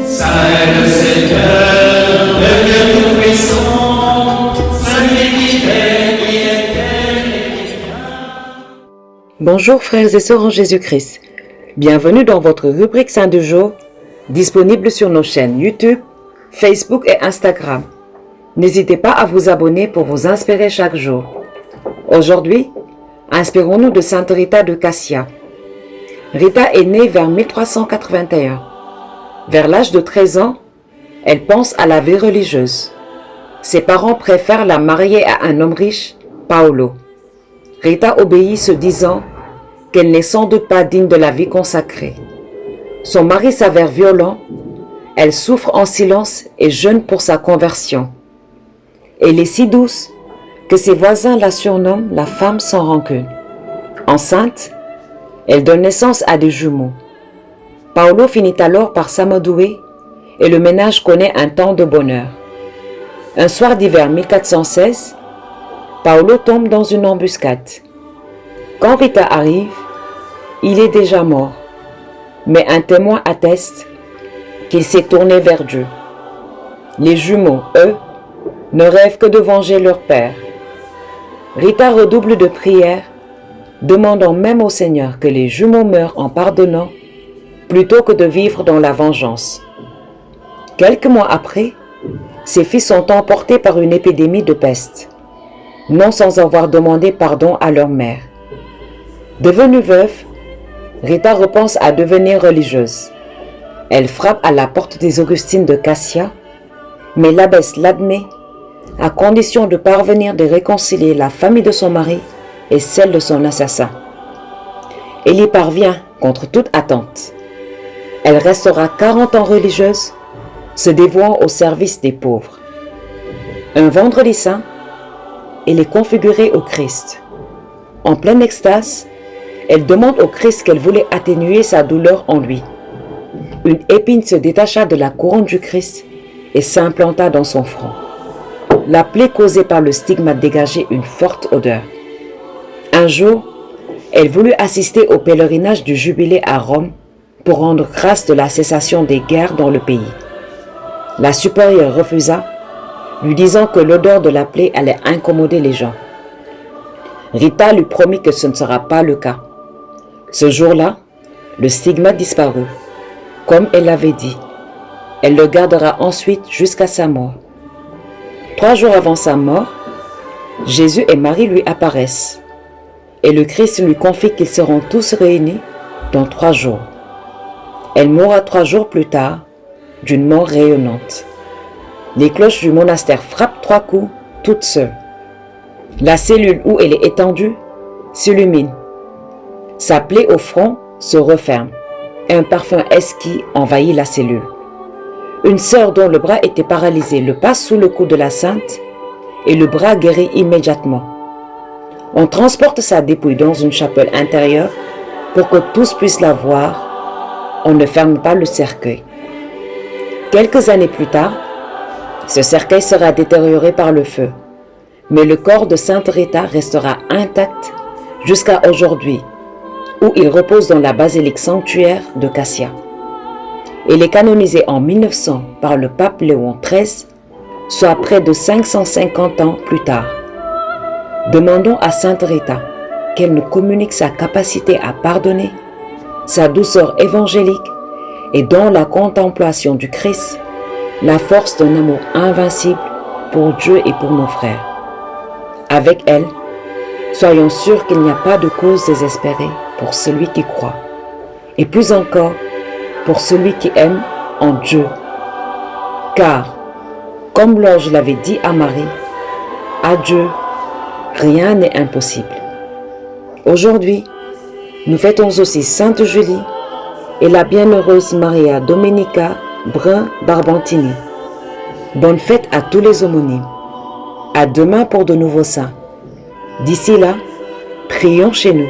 Saint le Seigneur, le Dieu tout-puissant, celui qui fait, qui était et qui vient. Bonjour frères et sœurs en Jésus-Christ. Bienvenue dans votre rubrique Saint du jour, disponible sur nos chaînes YouTube, Facebook et Instagram. N'hésitez pas à vous abonner pour vous inspirer chaque jour. Aujourd'hui, inspirons-nous de Sainte Rita de Cassia. Rita est née vers 1381. Vers l'âge de 13 ans, elle pense à la vie religieuse. Ses parents préfèrent la marier à un homme riche, Paolo. Rita obéit se disant qu'elle n'est sans doute pas digne de la vie consacrée. Son mari s'avère violent, elle souffre en silence et jeûne pour sa conversion. Elle est si douce que ses voisins la surnomment la femme sans rancune. Enceinte, elle donne naissance à des jumeaux. Paolo finit alors par s'amadouer et le ménage connaît un temps de bonheur. Un soir d'hiver 1416, Paolo tombe dans une embuscade. Quand Rita arrive, il est déjà mort, mais un témoin atteste qu'il s'est tourné vers Dieu. Les jumeaux, eux, ne rêvent que de venger leur père. Rita redouble de prières, demandant même au Seigneur que les jumeaux meurent en pardonnant, plutôt que de vivre dans la vengeance. Quelques mois après, ses fils sont emportés par une épidémie de peste, non sans avoir demandé pardon à leur mère. Devenue veuve, Rita repense à devenir religieuse. Elle frappe à la porte des Augustines de Cassia, mais l'abbesse l'admet à condition de parvenir de réconcilier la famille de son mari et celle de son assassin. Elle y parvient contre toute attente. Elle restera 40 ans religieuse, se dévouant au service des pauvres. Un vendredi saint, elle est configurée au Christ. En pleine extase, elle demande au Christ qu'elle voulait atténuer sa douleur en lui. Une épine se détacha de la couronne du Christ et s'implanta dans son front. La plaie causée par le stigmate dégageait une forte odeur. Un jour, elle voulut assister au pèlerinage du Jubilé à Rome pour rendre grâce de la cessation des guerres dans le pays. La supérieure refusa, lui disant que l'odeur de la plaie allait incommoder les gens. Rita lui promit que ce ne sera pas le cas. Ce jour-là, le stigmate disparut, comme elle l'avait dit. Elle le gardera ensuite jusqu'à sa mort. 3 jours avant sa mort, Jésus et Marie lui apparaissent, et le Christ lui confie qu'ils seront tous réunis dans 3 jours. Elle mourra 3 jours plus tard, d'une mort rayonnante. Les cloches du monastère frappent 3 coups, toutes seules. La cellule où elle est étendue s'illumine. Sa plaie au front se referme, et un parfum exquis envahit la cellule. Une sœur dont le bras était paralysé le passe sous le cou de la sainte et le bras guérit immédiatement. On transporte sa dépouille dans une chapelle intérieure pour que tous puissent la voir. On ne ferme pas le cercueil. Quelques années plus tard, ce cercueil sera détérioré par le feu, mais le corps de Sainte Rita restera intact jusqu'à aujourd'hui, où il repose dans la basilique sanctuaire de Cassia. Elle est canonisée en 1900 par le pape Léon XIII, soit près de 550 ans plus tard. Demandons à Sainte Rita qu'elle nous communique sa capacité à pardonner, sa douceur évangélique et dans la contemplation du Christ, la force d'un amour invincible pour Dieu et pour nos frères. Avec elle, soyons sûrs qu'il n'y a pas de cause désespérée pour celui qui croit, et plus encore pour celui qui aime en Dieu. Car, comme l'ange l'avait dit à Marie, à Dieu, rien n'est impossible. Aujourd'hui, nous fêtons aussi Sainte Julie et la bienheureuse Maria Domenica Brun-Barbantini. Bonne fête à tous les homonymes. À demain pour de nouveaux saints. D'ici là, prions chez nous.